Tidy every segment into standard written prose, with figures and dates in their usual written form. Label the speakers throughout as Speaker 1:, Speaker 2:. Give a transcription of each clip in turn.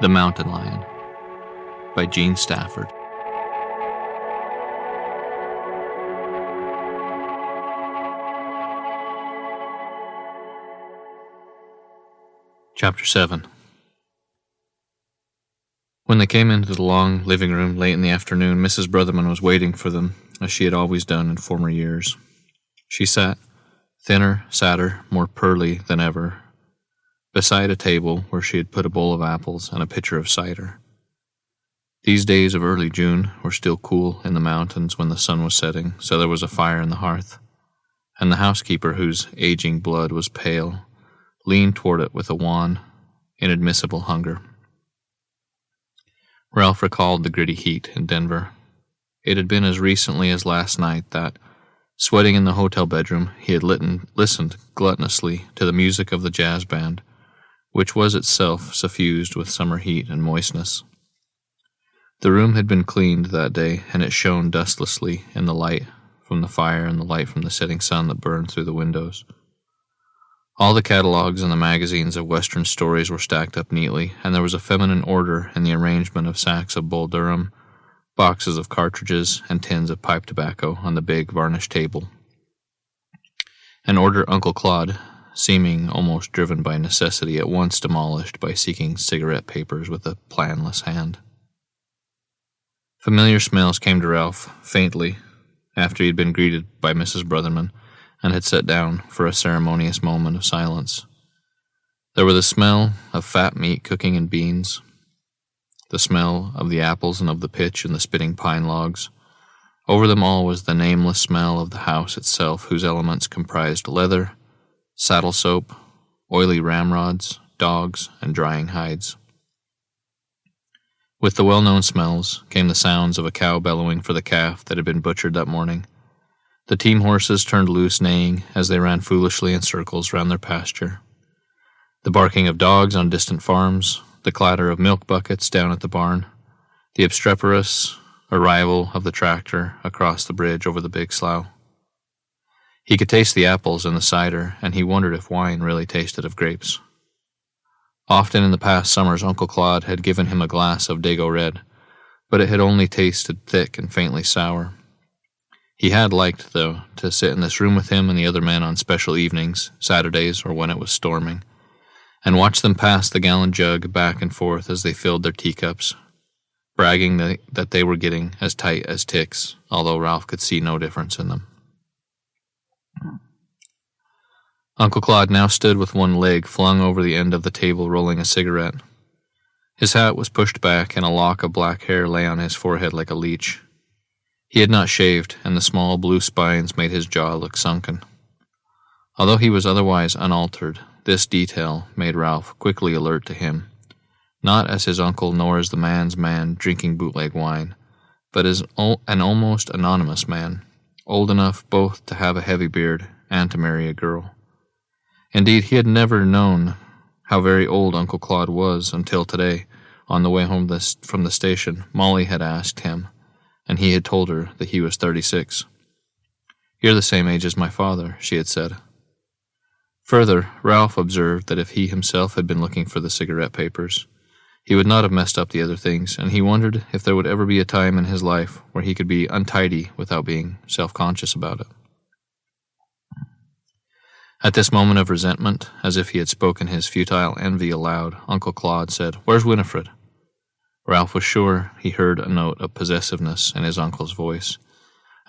Speaker 1: The Mountain Lion by Gene Stafford. Chapter 7. When they came into the long living room late in the afternoon, Mrs. Brotherman was waiting for them, as she had always done in former years. She sat, thinner, sadder, more pearly than ever, beside a table where she had put a bowl of apples and a pitcher of cider. These days of early June were still cool in the mountains when the sun was setting, so there was a fire in the hearth, and the housekeeper, whose aging blood was pale, leaned toward it with a wan, inadmissible hunger. Ralph recalled the gritty heat in Denver. It had been as recently as last night that, sweating in the hotel bedroom, he had listened gluttonously to the music of the jazz band, which was itself suffused with summer heat and moistness. The room had been cleaned that day, and it shone dustlessly in the light from the fire and the light from the setting sun that burned through the windows. All the catalogs and the magazines of Western stories were stacked up neatly, and there was a feminine order in the arrangement of sacks of Bull Durham, boxes of cartridges, and tins of pipe tobacco on the big varnished table. An order Uncle Claude, seeming almost driven by necessity, at once demolished by seeking cigarette papers with a planless hand. Familiar smells came to Ralph, faintly, after he had been greeted by Mrs. Brotherman and had sat down for a ceremonious moment of silence. There were the smell of fat meat cooking in beans, the smell of the apples and of the pitch in the spitting pine logs. Over them all was the nameless smell of the house itself, whose elements comprised leather, saddle soap, oily ramrods, dogs, and drying hides. With the well-known smells came the sounds of a cow bellowing for the calf that had been butchered that morning. The team horses turned loose, neighing as they ran foolishly in circles round their pasture. The barking of dogs on distant farms, the clatter of milk buckets down at the barn, the obstreperous arrival of the tractor across the bridge over the big slough. He could taste the apples and the cider, and he wondered if wine really tasted of grapes. Often in the past summers Uncle Claude had given him a glass of Dago Red, but it had only tasted thick and faintly sour. He had liked, though, to sit in this room with him and the other men on special evenings, Saturdays or when it was storming, and watch them pass the gallon jug back and forth as they filled their teacups, bragging that they were getting as tight as ticks, although Ralph could see no difference in them. Uncle Claude now stood with one leg flung over the end of the table, rolling a cigarette. His hat was pushed back, and a lock of black hair lay on his forehead like a leech. He had not shaved, and the small blue spines made his jaw look sunken. Although he was otherwise unaltered, this detail made Ralph quickly alert to him, not as his uncle nor as the man's man drinking bootleg wine, but as an almost anonymous man, old enough both to have a heavy beard and to marry a girl. Indeed, he had never known how very old Uncle Claude was until today, on the way home from the station. Molly had asked him, and he had told her that he was 36. "You're the same age as my father," she had said. Further, Ralph observed that if he himself had been looking for the cigarette papers, he would not have messed up the other things, and he wondered if there would ever be a time in his life where he could be untidy without being self-conscious about it. At this moment of resentment, as if he had spoken his futile envy aloud, Uncle Claude said, "Where's Winifred?" Ralph was sure he heard a note of possessiveness in his uncle's voice,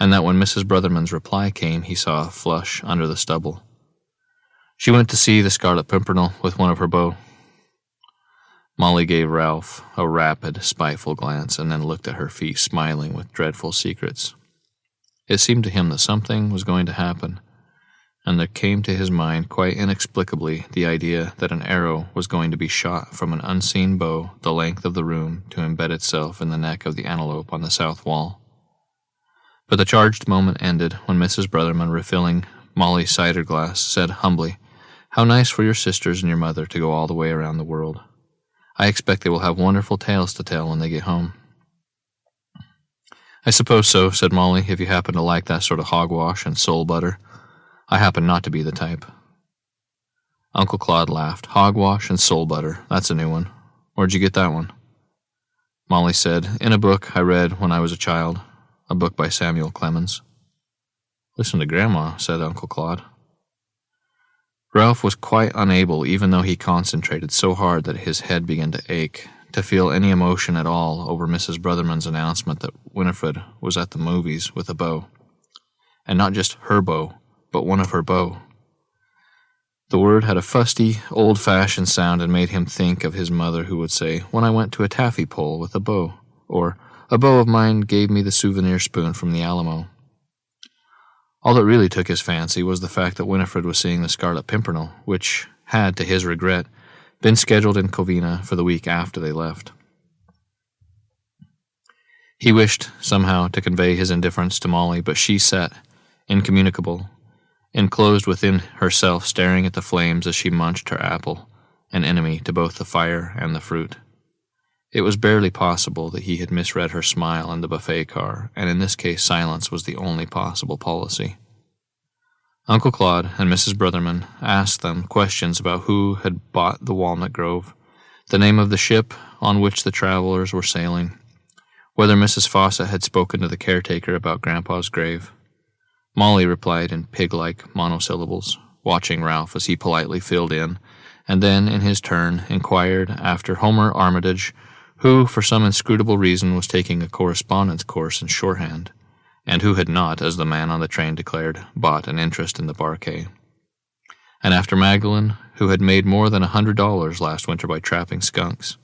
Speaker 1: and that when Mrs. Brotherman's reply came, he saw a flush under the stubble. "She went to see the Scarlet Pimpernel with one of her beaux." Molly gave Ralph a rapid, spiteful glance, and then looked at her feet, smiling with dreadful secrets. It seemed to him that something was going to happen, and there came to his mind quite inexplicably the idea that an arrow was going to be shot from an unseen bow the length of the room to embed itself in the neck of the antelope on the south wall. But the charged moment ended when Mrs. Brotherman, refilling Molly's cider glass, said humbly, "How nice for your sisters and your mother to go all the way around the world. I expect they will have wonderful tales to tell when they get home." "I suppose so," said Molly, "if you happen to like that sort of hogwash and soul butter. I happen not to be the type." Uncle Claude laughed. "Hogwash and soul butter. That's a new one. Where'd you get that one? Molly said, In a book I read when I was a child, a book by Samuel Clemens. Listen to Grandma, said Uncle Claude. Ralph was quite unable, even though he concentrated so hard that his head began to ache, to feel any emotion at all over Mrs. Brotherman's announcement that Winifred was at the movies with a beau. And not just her beau, but one of her beaux. The word had a fusty, old-fashioned sound and made him think of his mother who would say, When I went to a taffy pull with a beau, or a beau of mine gave me the souvenir spoon from the Alamo. All that really took his fancy was the fact that Winifred was seeing the Scarlet Pimpernel, which had, to his regret, been scheduled in Covina for the week after they left. He wished, somehow, to convey his indifference to Molly, but she sat, incommunicable, enclosed within herself, staring at the flames as she munched her apple, an enemy to both the fire and the fruit. It was barely possible that he had misread her smile in the buffet car, and in this case silence was the only possible policy. Uncle Claude and Mrs. Brotherman asked them questions about who had bought the Walnut Grove, the name of the ship on which the travelers were sailing, whether Mrs. Fawcett had spoken to the caretaker about Grandpa's grave. Molly replied in pig-like monosyllables, watching Ralph as he politely filled in, and then, in his turn, inquired after Homer Armitage, who, for some inscrutable reason, was taking a correspondence course in shorthand, and who had not, as the man on the train declared, bought an interest in the Barquet. And after Magdalene, who had made more than $100 last winter by trapping skunks.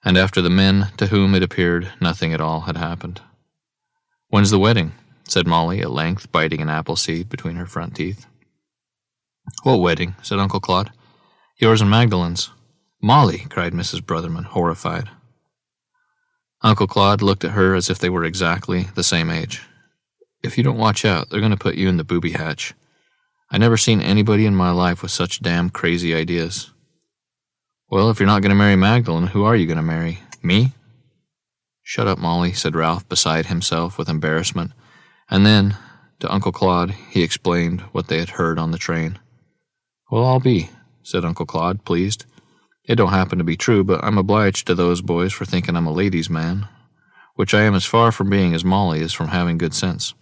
Speaker 1: And after the men to whom it appeared nothing at all had happened. When's the wedding? Said Molly at length, biting an apple seed between her front teeth. What wedding? Said Uncle Claude. Yours and Magdalene's. Molly, cried Mrs. Brotherman, horrified. Uncle Claude looked at her as if they were exactly the same age. If you don't watch out, they're going to put you in the booby hatch. I never seen anybody in my life with such damn crazy ideas. Well, if you're not going to marry Magdalene, who are you going to marry? Me? Shut up, Molly, said Ralph, beside himself with embarrassment, and then, to Uncle Claude, he explained what they had heard on the train. Well, I'll be, said Uncle Claude, pleased. It don't happen to be true, but I'm obliged to those boys for thinking I'm a ladies' man, which I am as far from being as Molly is from having good sense.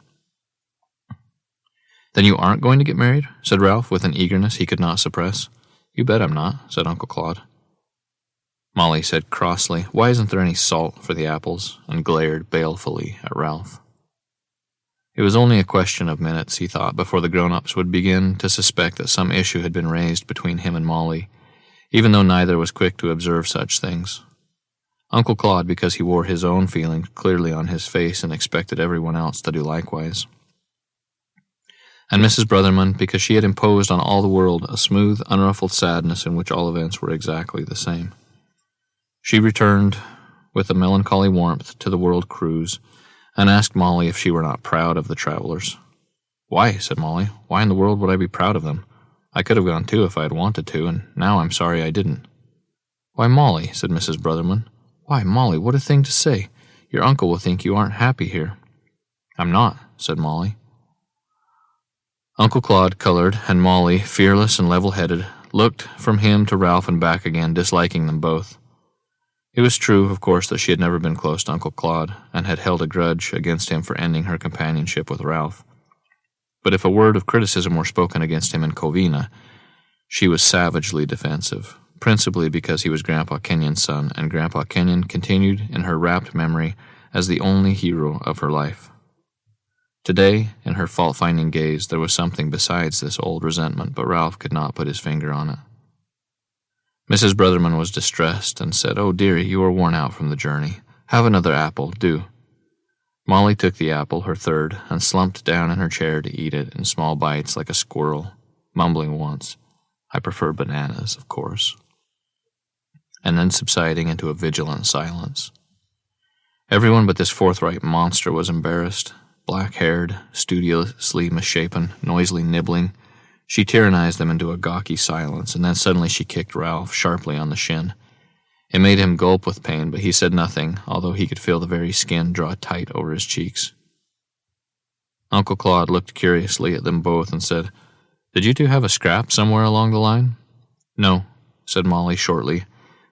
Speaker 1: Then you aren't going to get married? Said Ralph, with an eagerness he could not suppress. You bet I'm not, said Uncle Claude. Molly said crossly, Why isn't there any salt for the apples? And glared balefully at Ralph. It was only a question of minutes, he thought, before the grown-ups would begin to suspect that some issue had been raised between him and Molly, even though neither was quick to observe such things. Uncle Claude, because he wore his own feelings clearly on his face and expected everyone else to do likewise. And Mrs. Brotherman, because she had imposed on all the world a smooth, unruffled sadness in which all events were exactly the same. She returned with a melancholy warmth to the world cruise, and asked Molly if she were not proud of the travelers. Why, said Molly, why in the world would I be proud of them? I could have gone too if I had wanted to, and now I'm sorry I didn't. Why, Molly, said Mrs. Brotherman. Why, Molly, what a thing to say. Your uncle will think you aren't happy here. I'm not, said Molly. Uncle Claude colored, and Molly, fearless and level-headed, looked from him to Ralph and back again, disliking them both. It was true, of course, that she had never been close to Uncle Claude, and had held a grudge against him for ending her companionship with Ralph. But if a word of criticism were spoken against him in Covina, she was savagely defensive, principally because he was Grandpa Kenyon's son, and Grandpa Kenyon continued in her rapt memory as the only hero of her life. Today, in her fault-finding gaze, there was something besides this old resentment, but Ralph could not put his finger on it. Mrs. Brotherman was distressed and said, Oh, dearie, you are worn out from the journey. Have another apple, do. Molly took the apple, her third, and slumped down in her chair to eat it in small bites like a squirrel, mumbling once, I prefer bananas, of course, and then subsiding into a vigilant silence. Everyone but this forthright monster was embarrassed. Black-haired, studiously misshapen, noisily nibbling, she tyrannized them into a gawky silence, and then suddenly she kicked Ralph sharply on the shin. It made him gulp with pain, but he said nothing, although he could feel the very skin draw tight over his cheeks. Uncle Claude looked curiously at them both and said, Did you two have a scrap somewhere along the line? No, said Molly shortly,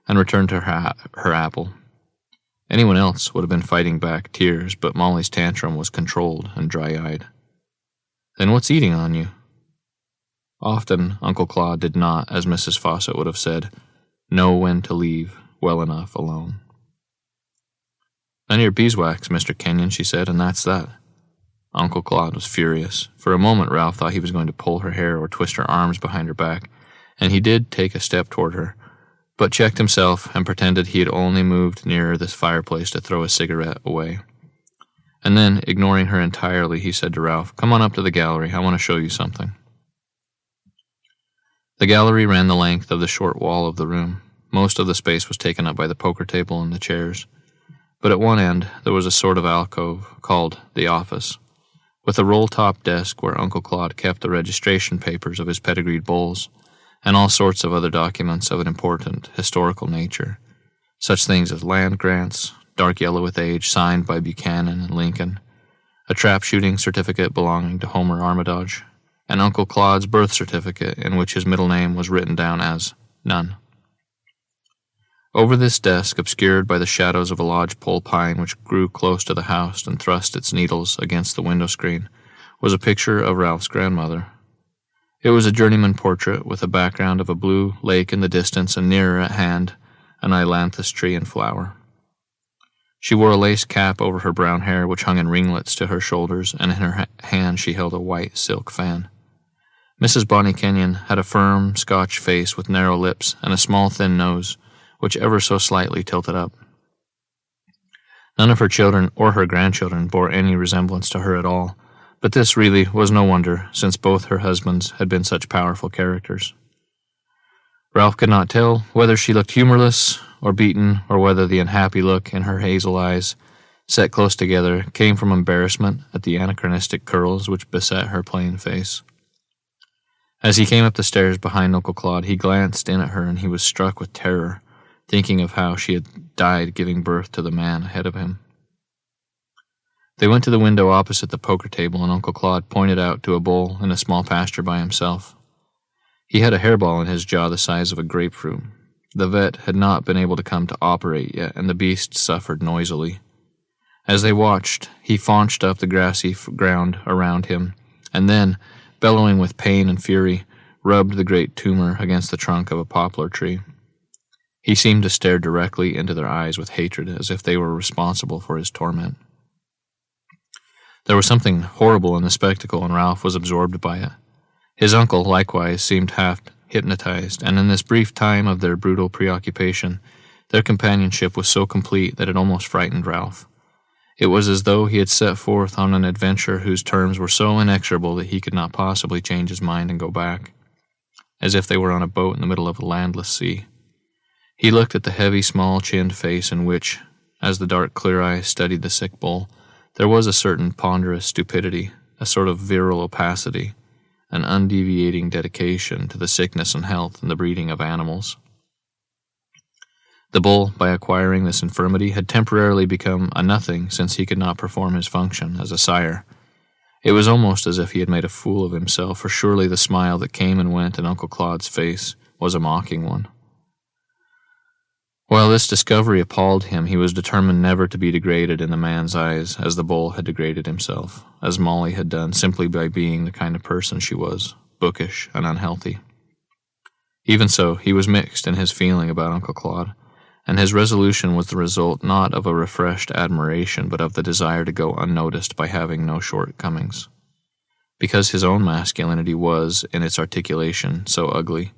Speaker 1: and returned to her apple. Anyone else would have been fighting back tears, but Molly's tantrum was controlled and dry-eyed. "Then what's eating on you?" Often Uncle Claude did not, as Mrs. Fawcett would have said, know when to leave well enough alone. "None of your beeswax, Mr. Kenyon," she said, "and that's that." Uncle Claude was furious. For a moment Ralph thought he was going to pull her hair or twist her arms behind her back, and he did take a step toward her, but checked himself and pretended he had only moved nearer this fireplace to throw a cigarette away. And then, ignoring her entirely, he said to Ralph, "Come on up to the gallery. I want to show you something." The gallery ran the length of the short wall of the room. Most of the space was taken up by the poker table and the chairs, but at one end there was a sort of alcove called the office, with a roll-top desk where Uncle Claude kept the registration papers of his pedigreed bulls, and all sorts of other documents of an important historical nature, such things as land grants, dark yellow with age, signed by Buchanan and Lincoln, a trap-shooting certificate belonging to Homer Armitage, and Uncle Claude's birth certificate in which his middle name was written down as None. Over this desk, obscured by the shadows of a lodgepole pine which grew close to the house and thrust its needles against the window screen, was a picture of Ralph's grandmother. It was a journeyman portrait with a background of a blue lake in the distance and nearer at hand an ailanthus tree in flower. She wore a lace cap over her brown hair which hung in ringlets to her shoulders, and in her hand she held a white silk fan. Mrs. Bonnie Kenyon had a firm Scotch face with narrow lips and a small thin nose, which ever so slightly tilted up. None of her children or her grandchildren bore any resemblance to her at all, but this really was no wonder, since both her husbands had been such powerful characters. Ralph could not tell whether she looked humorless or beaten, or whether the unhappy look in her hazel eyes, set close together, came from embarrassment at the anachronistic curls which beset her plain face. As he came up the stairs behind Uncle Claude, he glanced in at her, and he was struck with terror, thinking of how she had died giving birth to the man ahead of him. They went to the window opposite the poker table, and Uncle Claude pointed out to a bull in a small pasture by himself. He had a hairball in his jaw the size of a grapefruit. The vet had not been able to come to operate yet, and the beast suffered noisily. As they watched, he faunched up the grassy ground around him, and then, bellowing with pain and fury, rubbed the great tumor against the trunk of a poplar tree. He seemed to stare directly into their eyes with hatred, as if they were responsible for his torment. There was something horrible in the spectacle, and Ralph was absorbed by it. His uncle, likewise, seemed half hypnotized, and in this brief time of their brutal preoccupation, their companionship was so complete that it almost frightened Ralph. It was as though he had set forth on an adventure whose terms were so inexorable that he could not possibly change his mind and go back, as if they were on a boat in the middle of a landless sea. He looked at the heavy, small-chinned face in which, as the dark, clear eyes studied the sick bull, there was a certain ponderous stupidity, a sort of virile opacity, an undeviating dedication to the sickness and health and the breeding of animals. The bull, by acquiring this infirmity, had temporarily become a nothing, since he could not perform his function as a sire. It was almost as if he had made a fool of himself, for surely the smile that came and went in Uncle Claude's face was a mocking one. While this discovery appalled him, he was determined never to be degraded in the man's eyes as the bull had degraded himself, as Molly had done, simply by being the kind of person she was, bookish and unhealthy. Even so, he was mixed in his feeling about Uncle Claude, and his resolution was the result not of a refreshed admiration, but of the desire to go unnoticed by having no shortcomings. Because his own masculinity was, in its articulation, so ugly,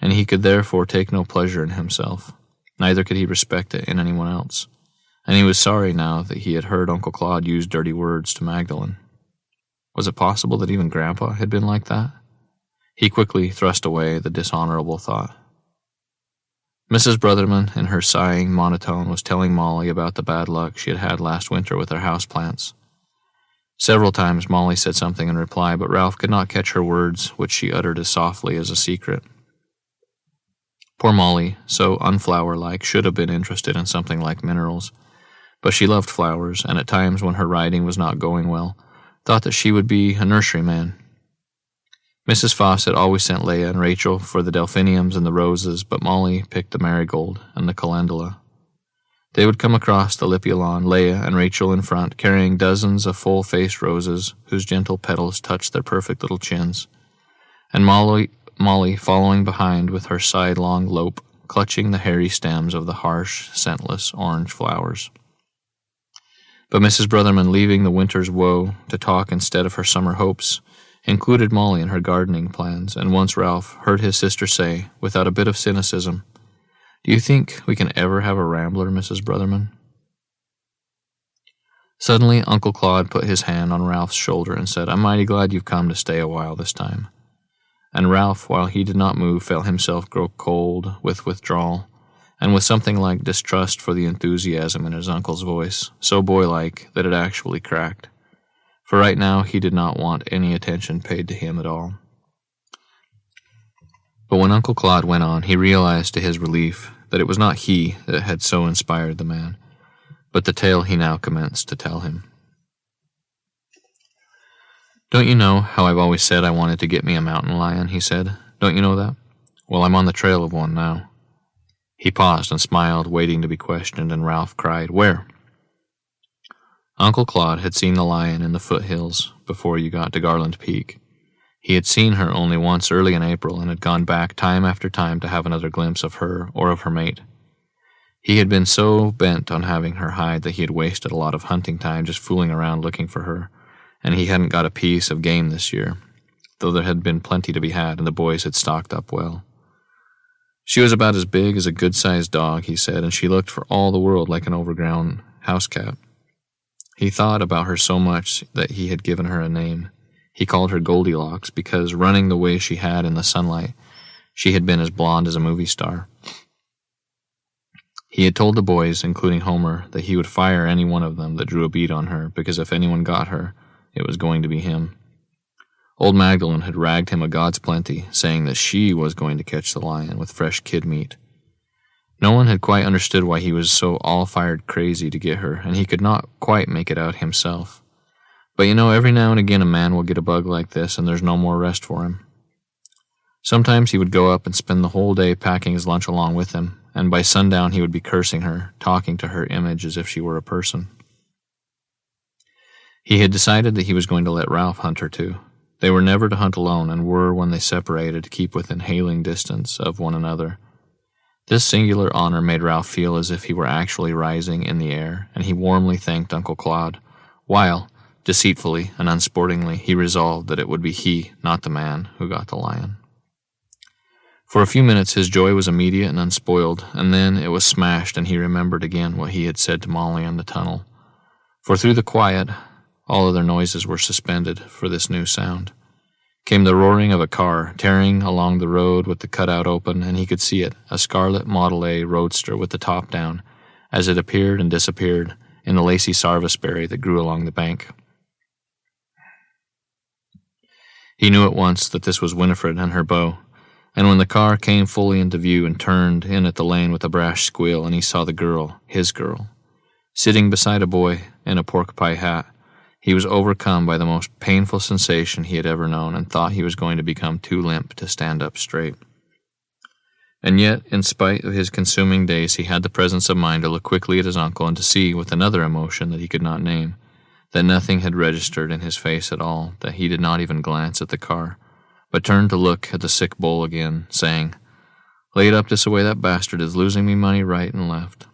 Speaker 1: and he could therefore take no pleasure in himself. Neither could he respect it in anyone else, and he was sorry now that he had heard Uncle Claude use dirty words to Magdalen. Was it possible that even Grandpa had been like that? He quickly thrust away the dishonorable thought. Mrs. Brotherman, in her sighing monotone, was telling Molly about the bad luck she had had last winter with her houseplants. Several times Molly said something in reply, but Ralph could not catch her words, which she uttered as softly as a secret. Poor Molly, so unflower-like, should have been interested in something like minerals, but she loved flowers, and at times when her riding was not going well, thought that she would be a nurseryman. Mrs. Fawcett always sent Leah and Rachel for the delphiniums and the roses, but Molly picked the marigold and the calendula. They would come across the Lippia lawn, Leah and Rachel in front, carrying dozens of full-faced roses whose gentle petals touched their perfect little chins, and Molly following behind with her sidelong lope, clutching the hairy stems of the harsh, scentless orange flowers. But Mrs. Brotherman, leaving the winter's woe to talk instead of her summer hopes, included Molly in her gardening plans, and once Ralph heard his sister say, without a bit of cynicism, "Do you think we can ever have a rambler, Mrs. Brotherman?" Suddenly, Uncle Claude put his hand on Ralph's shoulder and said, "I'm mighty glad you've come to stay a while this time." And Ralph, while he did not move, felt himself grow cold with withdrawal, and with something like distrust for the enthusiasm in his uncle's voice, so boylike that it actually cracked. For right now he did not want any attention paid to him at all. But when Uncle Claude went on, he realized to his relief that it was not he that had so inspired the man, but the tale he now commenced to tell him. "Don't you know how I've always said I wanted to get me a mountain lion?" he said. "Don't you know that? Well, I'm on the trail of one now." He paused and smiled, waiting to be questioned, and Ralph cried, "Where?" Uncle Claude had seen the lion in the foothills before you got to Garland Peak. He had seen her only once early in April and had gone back time after time to have another glimpse of her or of her mate. He had been so bent on having her hide that he had wasted a lot of hunting time just fooling around looking for her, and he hadn't got a piece of game this year, though there had been plenty to be had and the boys had stocked up well. She was about as big as a good-sized dog, he said, and she looked for all the world like an overgrown house cat. He thought about her so much that he had given her a name. He called her Goldilocks because, running the way she had in the sunlight, she had been as blonde as a movie star. He had told the boys, including Homer, that he would fire any one of them that drew a bead on her, because if anyone got her, it was going to be him. Old Magdalene had ragged him a God's plenty, saying that she was going to catch the lion with fresh kid meat. No one had quite understood why he was so all-fired crazy to get her, and he could not quite make it out himself. But you know, every now and again a man will get a bug like this, and there's no more rest for him. Sometimes he would go up and spend the whole day packing his lunch along with him, and by sundown he would be cursing her, talking to her image as if she were a person. He had decided that he was going to let Ralph hunt her too. They were never to hunt alone, and were, when they separated, to keep within hailing distance of one another. This singular honor made Ralph feel as if he were actually rising in the air, and he warmly thanked Uncle Claude, while, deceitfully and unsportingly, he resolved that it would be he, not the man, who got the lion. For a few minutes his joy was immediate and unspoiled, and then it was smashed, and he remembered again what he had said to Molly in the tunnel. For through the quiet, all other noises were suspended for this new sound. Came the roaring of a car, tearing along the road with the cutout open, and he could see it, a scarlet Model A roadster with the top down, as it appeared and disappeared in the lacy sarviceberry that grew along the bank. He knew at once that this was Winifred and her beau, and when the car came fully into view and turned in at the lane with a brash squeal, and he saw the girl, his girl, sitting beside a boy in a pork-pie hat, he was overcome by the most painful sensation he had ever known, and thought he was going to become too limp to stand up straight. And yet, in spite of his consuming days, he had the presence of mind to look quickly at his uncle and to see, with another emotion that he could not name, that nothing had registered in his face at all, that he did not even glance at the car, but turned to look at the sick bull again, saying, "Lay it up this way, that bastard is losing me money right and left."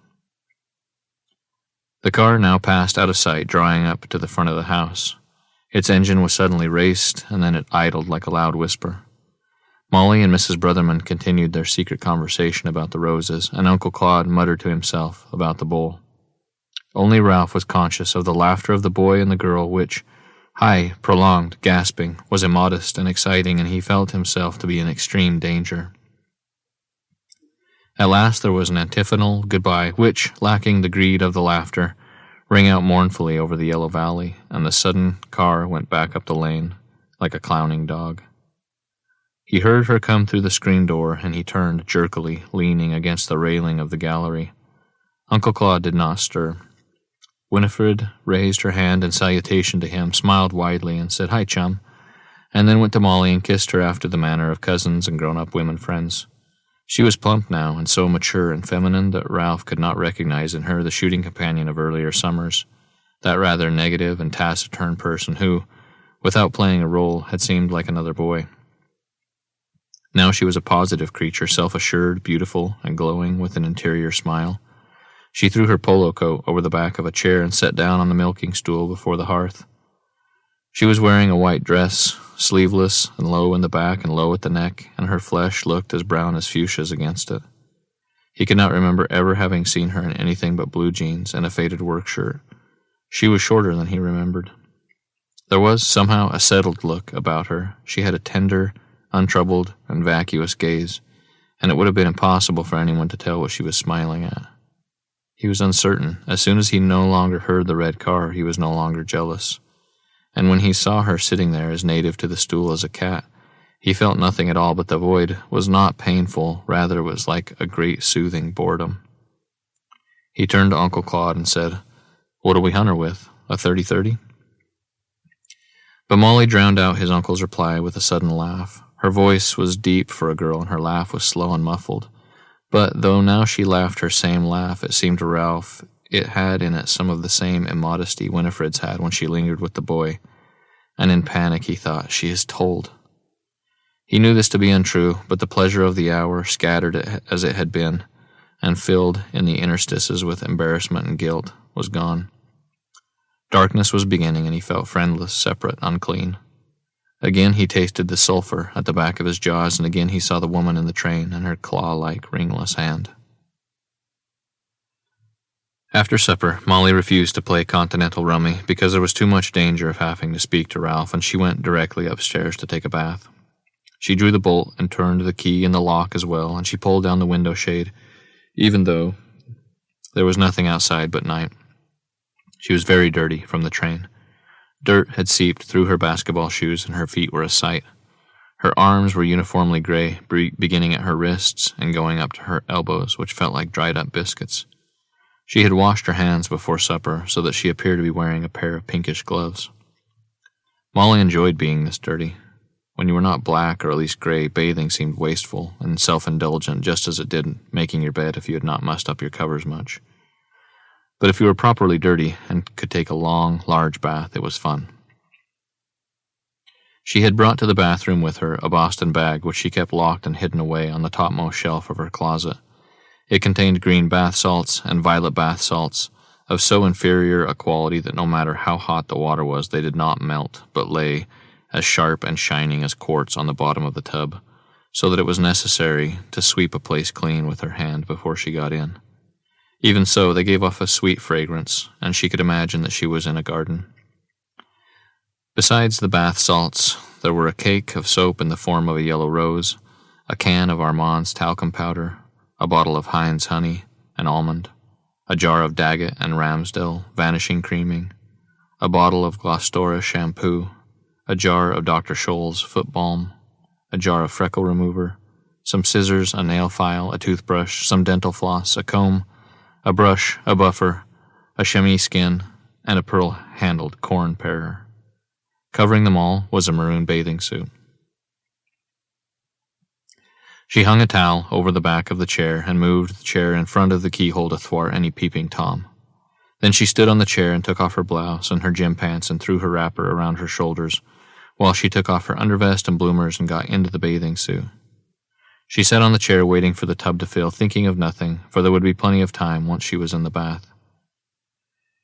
Speaker 1: The car now passed out of sight, drawing up to the front of the house. Its engine was suddenly raced, and then it idled like a loud whisper. Molly and Mrs. Brotherman continued their secret conversation about the roses, and Uncle Claude muttered to himself about the bull. Only Ralph was conscious of the laughter of the boy and the girl, which, high, prolonged, gasping, was immodest and exciting, and he felt himself to be in extreme danger. At last there was an antiphonal goodbye, which, lacking the greed of the laughter, rang out mournfully over the yellow valley, and the sudden car went back up the lane like a clowning dog. He heard her come through the screen door, and he turned jerkily, leaning against the railing of the gallery. Uncle Claude did not stir. Winifred raised her hand in salutation to him, smiled widely, and said, "Hi, chum," and then went to Molly and kissed her after the manner of cousins and grown-up women friends. She was plump now, and so mature and feminine that Ralph could not recognize in her the shooting companion of earlier summers, that rather negative and taciturn person who, without playing a role, had seemed like another boy. Now she was a positive creature, self-assured, beautiful, and glowing with an interior smile. She threw her polo coat over the back of a chair and sat down on the milking stool before the hearth. She was wearing a white dress, sleeveless and low in the back and low at the neck, and her flesh looked as brown as fuchsias against it. He could not remember ever having seen her in anything but blue jeans and a faded work shirt. She was shorter than he remembered. There was somehow a settled look about her. She had a tender, untroubled, and vacuous gaze, and it would have been impossible for anyone to tell what she was smiling at. He was uncertain. As soon as he no longer heard the red car, he was no longer jealous. And when he saw her sitting there as native to the stool as a cat, he felt nothing at all, but the void was not painful, rather it was like a great soothing boredom. He turned to Uncle Claude and said, "What'll we hunt her with, a 30-30? But Molly drowned out his uncle's reply with a sudden laugh. Her voice was deep for a girl, and her laugh was slow and muffled. But though now she laughed her same laugh, it seemed to Ralph it had in it some of the same immodesty Winifred's had when she lingered with the boy, and in panic he thought, "She is told." He knew this to be untrue, but the pleasure of the hour, scattered as it had been, and filled in the interstices with embarrassment and guilt, was gone. Darkness was beginning, and he felt friendless, separate, unclean. Again he tasted the sulfur at the back of his jaws, and again he saw the woman in the train and her claw-like, ringless hand. After supper, Molly refused to play continental rummy because there was too much danger of having to speak to Ralph, and she went directly upstairs to take a bath. She drew the bolt and turned the key in the lock as well, and she pulled down the window shade, even though there was nothing outside but night. She was very dirty from the train. Dirt had seeped through her basketball shoes, and her feet were a sight. Her arms were uniformly gray, beginning at her wrists and going up to her elbows, which felt like dried-up biscuits. She had washed her hands before supper, so that she appeared to be wearing a pair of pinkish gloves. Molly enjoyed being this dirty. When you were not black, or at least gray, bathing seemed wasteful and self-indulgent, just as it did making your bed if you had not mussed up your covers much. But if you were properly dirty and could take a long, large bath, it was fun. She had brought to the bathroom with her a Boston bag, which she kept locked and hidden away on the topmost shelf of her closet. It contained green bath salts and violet bath salts, of so inferior a quality that no matter how hot the water was, they did not melt, but lay as sharp and shining as quartz on the bottom of the tub, so that it was necessary to sweep a place clean with her hand before she got in. Even so, they gave off a sweet fragrance, and she could imagine that she was in a garden. Besides the bath salts, there were a cake of soap in the form of a yellow rose, a can of Armand's talcum powder, a bottle of Heinz honey and almond, a jar of Daggett and Ramsdell vanishing creaming, a bottle of Glostora shampoo, a jar of Dr. Scholl's foot balm, a jar of freckle remover, some scissors, a nail file, a toothbrush, some dental floss, a comb, a brush, a buffer, a chamois skin, and a pearl-handled corn parer. Covering them all was a maroon bathing suit. She hung a towel over the back of the chair and moved the chair in front of the keyhole to thwart any peeping Tom. Then she stood on the chair and took off her blouse and her gym pants and threw her wrapper around her shoulders, while she took off her undervest and bloomers and got into the bathing suit. She sat on the chair waiting for the tub to fill, thinking of nothing, for there would be plenty of time once she was in the bath.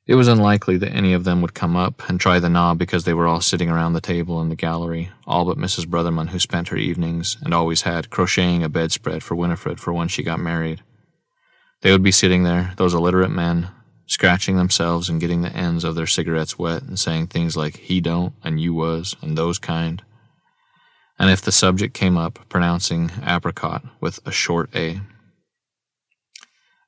Speaker 1: It was unlikely that any of them would come up and try the knob because they were all sitting around the table in the gallery, all but Mrs. Brotherman, who spent her evenings, and always had, crocheting a bedspread for Winifred for when she got married. They would be sitting there, those illiterate men, scratching themselves and getting the ends of their cigarettes wet and saying things like "he don't" and "you was" and those kind. And if the subject came up, pronouncing apricot with a short A.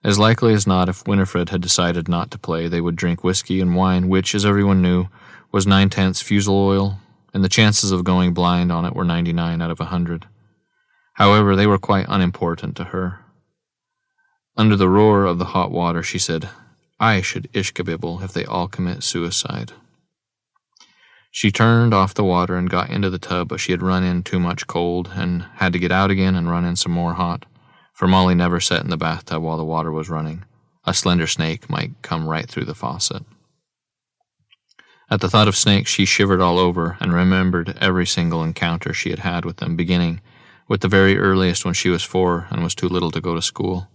Speaker 1: As likely as not, if Winifred had decided not to play, they would drink whiskey and wine, which, as everyone knew, was 9/10 fusel oil, and the chances of going blind on it were 99 out of 100. However, they were quite unimportant to her. Under the roar of the hot water, she said, "I should ishkabibble if they all commit suicide." She turned off the water and got into the tub, but she had run in too much cold and had to get out again and run in some more hot, for Molly never sat in the bathtub while the water was running. A slender snake might come right through the faucet. At the thought of snakes, she shivered all over and remembered every single encounter she had had with them, beginning with the very earliest when she was 4 and was too little to go to school.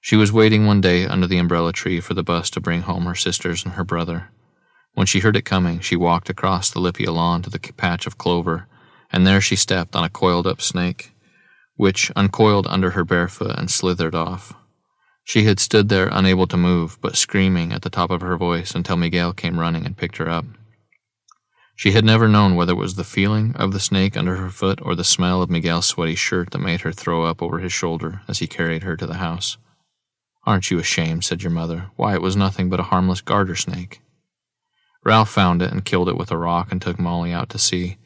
Speaker 1: She was waiting one day under the umbrella tree for the bus to bring home her sisters and her brother. When she heard it coming, she walked across the Lipia lawn to the patch of clover, and there she stepped on a coiled-up snake, which uncoiled under her bare foot and slithered off. She had stood there unable to move, but screaming at the top of her voice until Miguel came running and picked her up. She had never known whether it was the feeling of the snake under her foot or the smell of Miguel's sweaty shirt that made her throw up over his shoulder as he carried her to the house. "Aren't you ashamed?" said your mother. "Why, it was nothing but a harmless garter snake." Ralph found it and killed it with a rock and took Molly out to sea,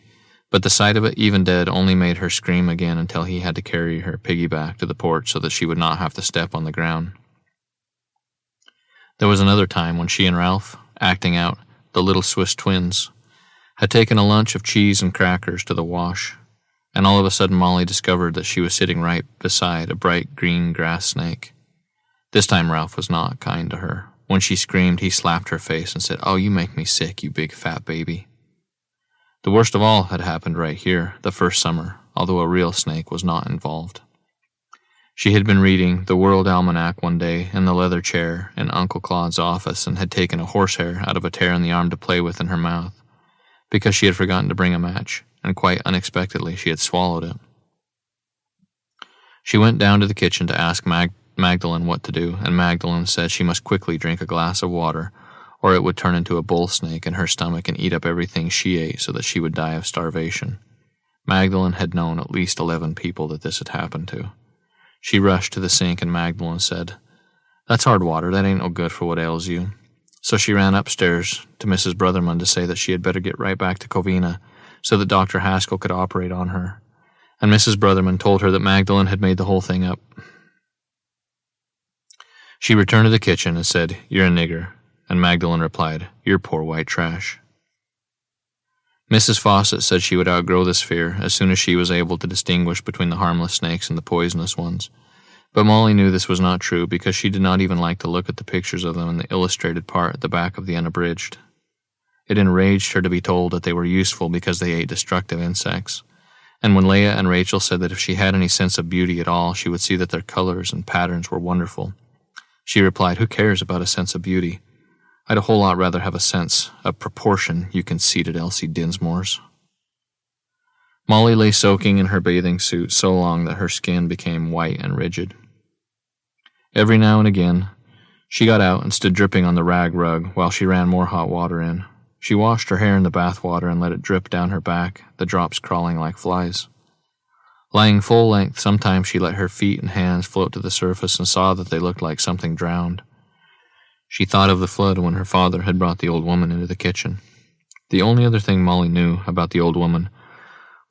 Speaker 1: but the sight of it, even dead, only made her scream again until he had to carry her piggyback to the porch so that she would not have to step on the ground. There was another time when she and Ralph, acting out the little Swiss twins, had taken a lunch of cheese and crackers to the wash, and all of a sudden Molly discovered that she was sitting right beside a bright green grass snake. This time Ralph was not kind to her. When she screamed, he slapped her face and said, "Oh, you make me sick, you big fat baby." The worst of all had happened right here, the first summer, although a real snake was not involved. She had been reading the World Almanac one day in the leather chair in Uncle Claude's office and had taken a horsehair out of a tear in the arm to play with in her mouth, because she had forgotten to bring a match, and quite unexpectedly she had swallowed it. She went down to the kitchen to ask Magdalene what to do, and Magdalene said she must quickly drink a glass of water, or it would turn into a bull snake in her stomach and eat up everything she ate so that she would die of starvation. Magdalene had known at least 11 people that this had happened to. She rushed to the sink, and Magdalene said, "That's hard water, that ain't no good for what ails you." So she ran upstairs to Mrs. Brotherman to say that she had better get right back to Covina so that Dr. Haskell could operate on her, and Mrs. Brotherman told her that Magdalene had made the whole thing up. She returned to the kitchen and said, "You're a nigger," and Magdalene replied, "You're poor white trash." Mrs. Fawcett said she would outgrow this fear as soon as she was able to distinguish between the harmless snakes and the poisonous ones, but Molly knew this was not true because she did not even like to look at the pictures of them in the illustrated part at the back of the unabridged. It enraged her to be told that they were useful because they ate destructive insects, and when Leah and Rachel said that if she had any sense of beauty at all, she would see that their colors and patterns were wonderful, she replied, "Who cares about a sense of beauty? I'd a whole lot rather have a sense of proportion, you conceited Elsie Dinsmores." Molly lay soaking in her bathing suit so long that her skin became white and rigid. Every now and again, she got out and stood dripping on the rag rug while she ran more hot water in. She washed her hair in the bath water and let it drip down her back, the drops crawling like flies. Lying full length, sometimes she let her feet and hands float to the surface and saw that they looked like something drowned. She thought of the flood when her father had brought the old woman into the kitchen. The only other thing Molly knew about the old woman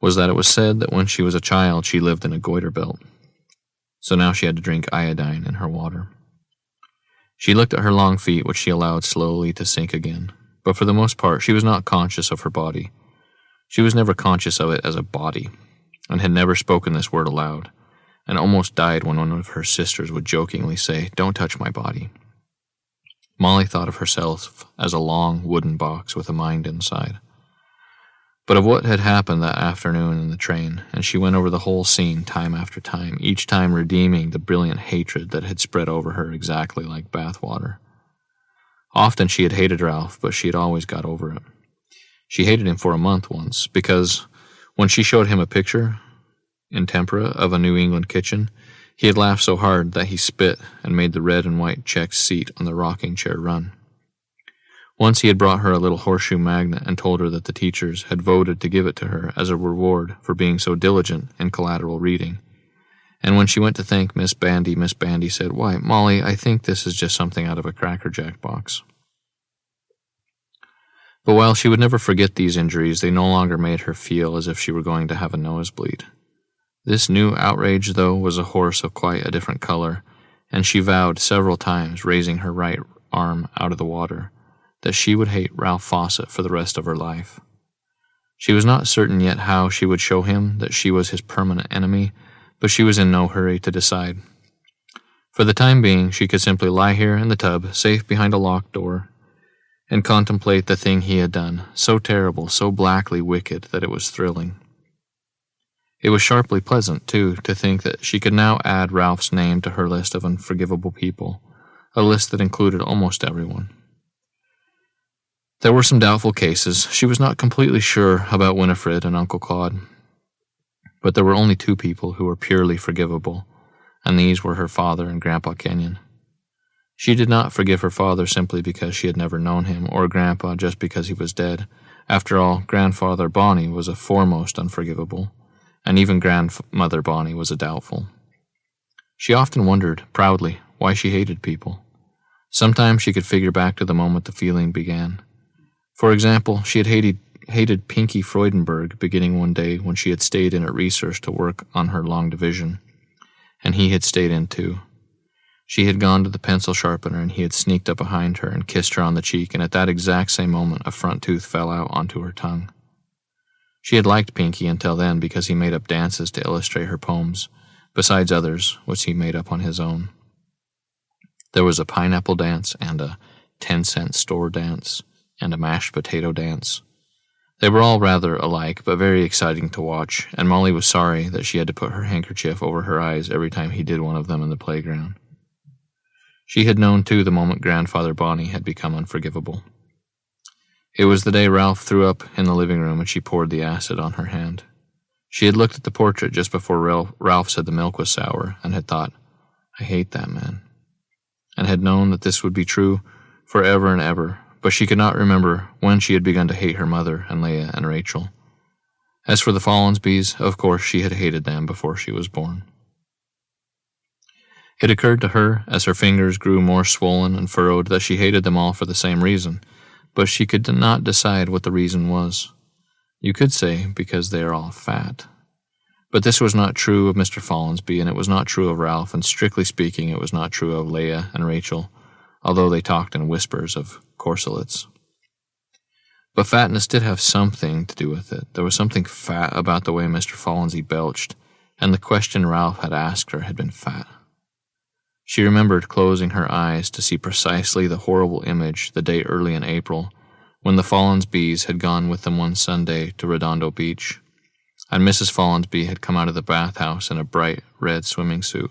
Speaker 1: was that it was said that when she was a child she lived in a goiter belt. So now she had to drink iodine in her water. She looked at her long feet, which she allowed slowly to sink again, but for the most part she was not conscious of her body. She was never conscious of it as a body, and had never spoken this word aloud, and almost died when one of her sisters would jokingly say, "Don't touch my body." Molly thought of herself as a long wooden box with a mind inside. But of what had happened that afternoon in the train, and she went over the whole scene time after time, each time redeeming the brilliant hatred that had spread over her exactly like bathwater. Often she had hated Ralph, but she had always got over it. She hated him for a month once, because when she showed him a picture, in tempera, of a New England kitchen, he had laughed so hard that he spit and made the red and white checked seat on the rocking chair run. Once he had brought her a little horseshoe magnet and told her that the teachers had voted to give it to her as a reward for being so diligent in collateral reading. And when she went to thank Miss Bandy said, "Why, Molly, I think this is just something out of a Cracker Jack box." But while she would never forget these injuries, they no longer made her feel as if she were going to have a nosebleed. This new outrage, though, was a horse of quite a different color, and she vowed several times, raising her right arm out of the water, that she would hate Ralph Fawcett for the rest of her life. She was not certain yet how she would show him that she was his permanent enemy, but she was in no hurry to decide. For the time being, she could simply lie here in the tub, safe behind a locked door, and contemplate the thing he had done, so terrible, so blackly wicked that it was thrilling. It was sharply pleasant, too, to think that she could now add Ralph's name to her list of unforgivable people, a list that included almost everyone. There were some doubtful cases. She was not completely sure about Winifred and Uncle Claude, but there were only two people who were purely forgivable, and these were her father and Grandpa Kenyon. She did not forgive her father simply because she had never known him, or Grandpa just because he was dead. After all, Grandfather Bonnie was a foremost unforgivable, and even Grandmother Bonnie was a doubtful. She often wondered, proudly, why she hated people. Sometimes she could figure back to the moment the feeling began. For example, she had hated Pinky Freudenberg beginning one day when she had stayed in at research to work on her long division, and he had stayed in too. She had gone to the pencil sharpener, and he had sneaked up behind her and kissed her on the cheek, and at that exact same moment a front tooth fell out onto her tongue. She had liked Pinky until then because he made up dances to illustrate her poems, besides others which he made up on his own. There was a pineapple dance, and a 10-cent store dance, and a mashed potato dance. They were all rather alike, but very exciting to watch, and Molly was sorry that she had to put her handkerchief over her eyes every time he did one of them in the playground. She had known, too, the moment Grandfather Bonnie had become unforgivable. It was the day Ralph threw up in the living room and she poured the acid on her hand. She had looked at the portrait just before Ralph said the milk was sour and had thought, "I hate that man," and had known that this would be true forever and ever, but she could not remember when she had begun to hate her mother and Leah and Rachel. As for the Follansbys, of course she had hated them before she was born. It occurred to her, as her fingers grew more swollen and furrowed, that she hated them all for the same reason, but she could not decide what the reason was. You could say, because they are all fat. But this was not true of Mr. Follansby, and it was not true of Ralph, and strictly speaking, it was not true of Leah and Rachel, although they talked in whispers of corselets. But fatness did have something to do with it. There was something fat about the way Mr. Follansby belched, and the question Ralph had asked her had been fat. She remembered closing her eyes to see precisely the horrible image the day early in April, when the Follansbys had gone with them one Sunday to Redondo Beach, and Mrs. Follansby had come out of the bathhouse in a bright red swimming suit.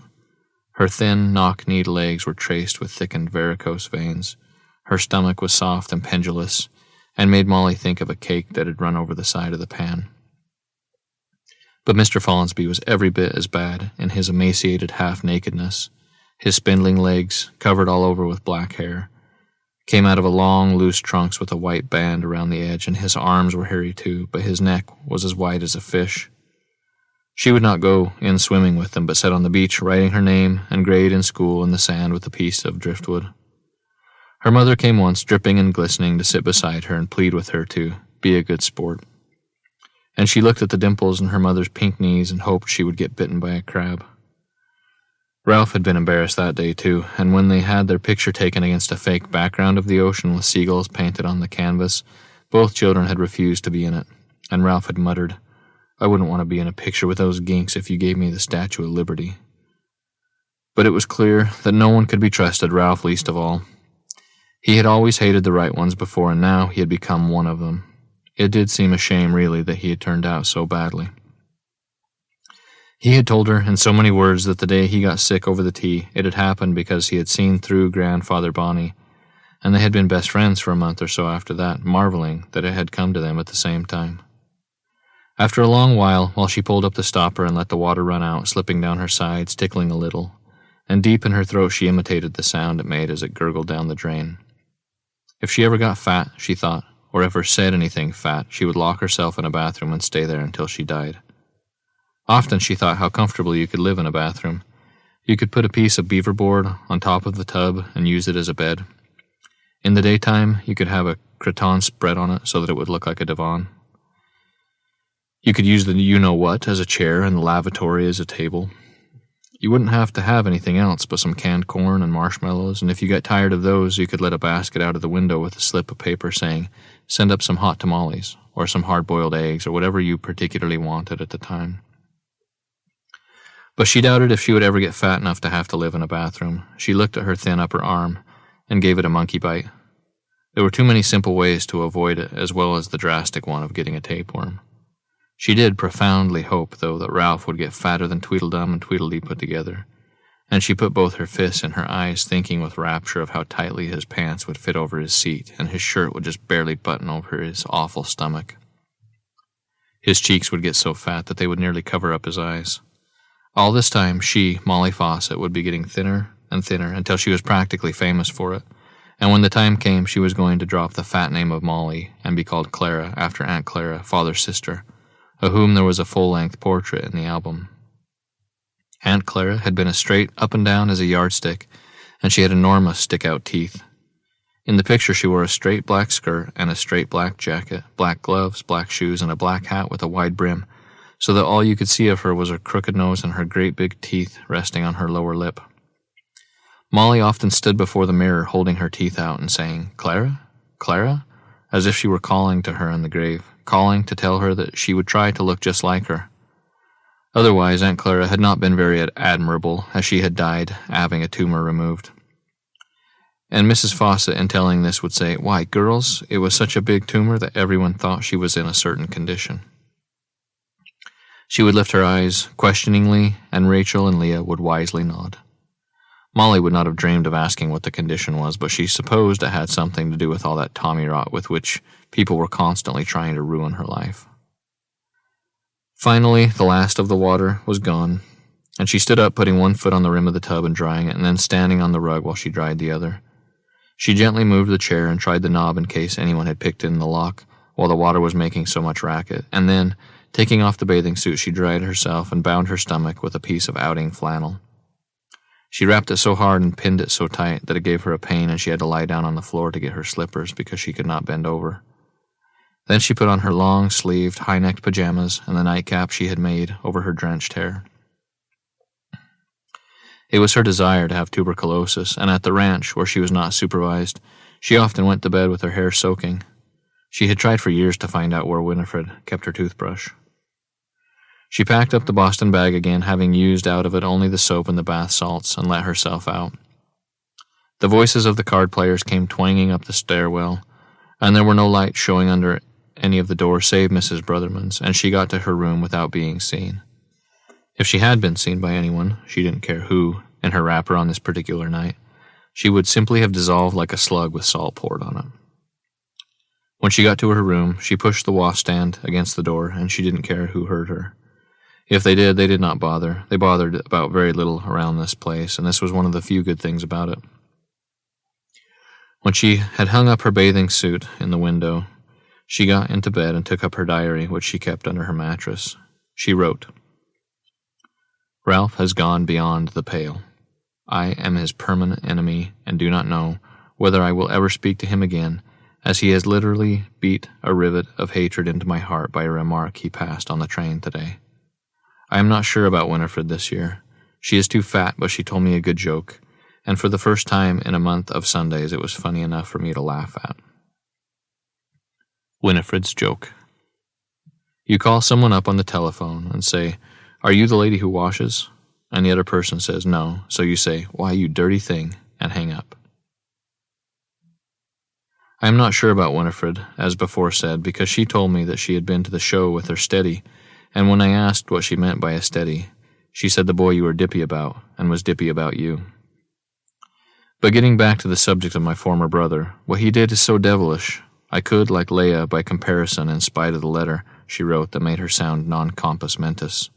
Speaker 1: Her thin, knock-kneed legs were traced with thickened varicose veins. Her stomach was soft and pendulous, and made Molly think of a cake that had run over the side of the pan. But Mr. Follansby was every bit as bad in his emaciated half-nakedness. His spindling legs, covered all over with black hair, came out of a long, loose trunks with a white band around the edge, and his arms were hairy too, but his neck was as white as a fish. She would not go in swimming with them, but sat on the beach writing her name and grade in school in the sand with a piece of driftwood. Her mother came once, dripping and glistening, to sit beside her and plead with her to be a good sport. And she looked at the dimples in her mother's pink knees and hoped she would get bitten by a crab. Ralph had been embarrassed that day, too, and when they had their picture taken against a fake background of the ocean with seagulls painted on the canvas, both children had refused to be in it, and Ralph had muttered, "I wouldn't want to be in a picture with those ginks if you gave me the Statue of Liberty." But it was clear that no one could be trusted, Ralph least of all. He had always hated the right ones before, and now he had become one of them. It did seem a shame, really, that he had turned out so badly. He had told her in so many words that the day he got sick over the tea, it had happened because he had seen through Grandfather Bonnie, and they had been best friends for a month or so after that, marveling that it had come to them at the same time. After a long while she pulled up the stopper and let the water run out, slipping down her sides, tickling a little, and deep in her throat she imitated the sound it made as it gurgled down the drain. If she ever got fat, she thought, or ever said anything fat, she would lock herself in a bathroom and stay there until she died. Often she thought how comfortable you could live in a bathroom. You could put a piece of beaver board on top of the tub and use it as a bed. In the daytime, you could have a cretonne spread on it so that it would look like a divan. You could use the you-know-what as a chair and the lavatory as a table. You wouldn't have to have anything else but some canned corn and marshmallows, and if you got tired of those, you could let a basket out of the window with a slip of paper saying, "Send up some hot tamales," or some hard-boiled eggs, or whatever you particularly wanted at the time. But she doubted if she would ever get fat enough to have to live in a bathroom. She looked at her thin upper arm and gave it a monkey bite. There were too many simple ways to avoid it, as well as the drastic one of getting a tapeworm. She did profoundly hope, though, that Ralph would get fatter than Tweedledum and Tweedledee put together, and she put both her fists in her eyes, thinking with rapture of how tightly his pants would fit over his seat, and his shirt would just barely button over his awful stomach. His cheeks would get so fat that they would nearly cover up his eyes. All this time, she, Molly Fawcett, would be getting thinner and thinner until she was practically famous for it, and when the time came, she was going to drop the fat name of Molly and be called Clara after Aunt Clara, father's sister, of whom there was a full-length portrait in the album. Aunt Clara had been as straight up and down as a yardstick, and she had enormous stick-out teeth. In the picture, she wore a straight black skirt and a straight black jacket, black gloves, black shoes, and a black hat with a wide brim, so that all you could see of her was her crooked nose and her great big teeth resting on her lower lip. Molly often stood before the mirror holding her teeth out and saying, "Clara? Clara?" as if she were calling to her in the grave, calling to tell her that she would try to look just like her. Otherwise, Aunt Clara had not been very admirable, as she had died, having a tumor removed. And Mrs. Fawcett, in telling this, would say, "Why, girls, it was such a big tumor that everyone thought she was in a certain condition." She would lift her eyes questioningly, and Rachel and Leah would wisely nod. Molly would not have dreamed of asking what the condition was, but she supposed it had something to do with all that Tommy rot with which people were constantly trying to ruin her life. Finally, the last of the water was gone, and she stood up, putting one foot on the rim of the tub and drying it, and then standing on the rug while she dried the other. She gently moved the chair and tried the knob in case anyone had picked in the lock while the water was making so much racket, and then, taking off the bathing suit, she dried herself and bound her stomach with a piece of outing flannel. She wrapped it so hard and pinned it so tight that it gave her a pain, and she had to lie down on the floor to get her slippers because she could not bend over. Then she put on her long-sleeved, high-necked pajamas and the nightcap she had made over her drenched hair. It was her desire to have tuberculosis, and at the ranch, where she was not supervised, she often went to bed with her hair soaking. She had tried for years to find out where Winifred kept her toothbrush. She packed up the Boston bag again, having used out of it only the soap and the bath salts, and let herself out. The voices of the card players came twanging up the stairwell, and there were no lights showing under any of the doors save Mrs. Brotherman's, and she got to her room without being seen. If she had been seen by anyone, she didn't care who, in her wrapper on this particular night, she would simply have dissolved like a slug with salt poured on it. When she got to her room, she pushed the washstand against the door, and she didn't care who heard her. If they did not bother. They bothered about very little around this place, and this was one of the few good things about it. When she had hung up her bathing suit in the window, she got into bed and took up her diary, which she kept under her mattress. She wrote, "Ralph has gone beyond the pale. I am his permanent enemy and do not know whether I will ever speak to him again, as he has literally beat a rivet of hatred into my heart by a remark he passed on the train today. I am not sure about Winifred this year. She is too fat, but she told me a good joke, and for the first time in a month of Sundays it was funny enough for me to laugh at." Winifred's joke. You call someone up on the telephone and say, "Are you the lady who washes?" And the other person says no, so you say, "Why, you dirty thing," and hang up. I am not sure about Winifred, as before said, because she told me that she had been to the show with her steady, and when I asked what she meant by a steady, she said the boy you were dippy about, and was dippy about you. But getting back to the subject of my former brother, what he did is so devilish. I could, like Leah, by comparison, in spite of the letter she wrote that made her sound non-compos mentis.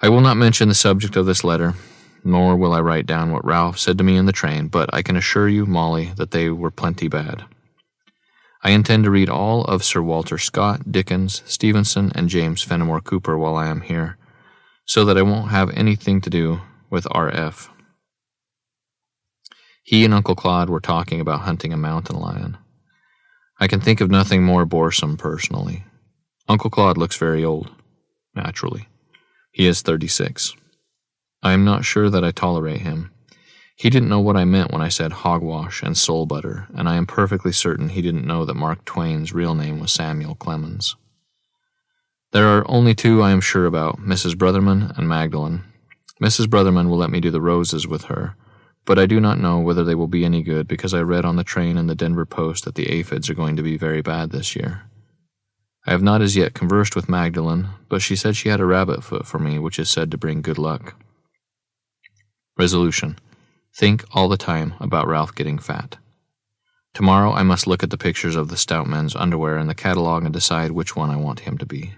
Speaker 1: I will not mention the subject of this letter, nor will I write down what Ralph said to me in the train, but I can assure you, Molly, that they were plenty bad. I intend to read all of Sir Walter Scott, Dickens, Stevenson, and James Fenimore Cooper while I am here, so that I won't have anything to do with R.F. He and Uncle Claude were talking about hunting a mountain lion. I can think of nothing more boresome personally. Uncle Claude looks very old, naturally. He is 36. I am not sure that I tolerate him. He didn't know what I meant when I said hogwash and soul butter, and I am perfectly certain he didn't know that Mark Twain's real name was Samuel Clemens. There are only two I am sure about, Mrs. Brotherman and Magdalen. Mrs. Brotherman will let me do the roses with her, but I do not know whether they will be any good because I read on the train in the Denver Post that the aphids are going to be very bad this year. I have not as yet conversed with Magdalen, but she said she had a rabbit foot for me, which is said to bring good luck. Resolution: think all the time about Ralph getting fat. Tomorrow I must look at the pictures of the stout men's underwear in the catalog and decide which one I want him to be.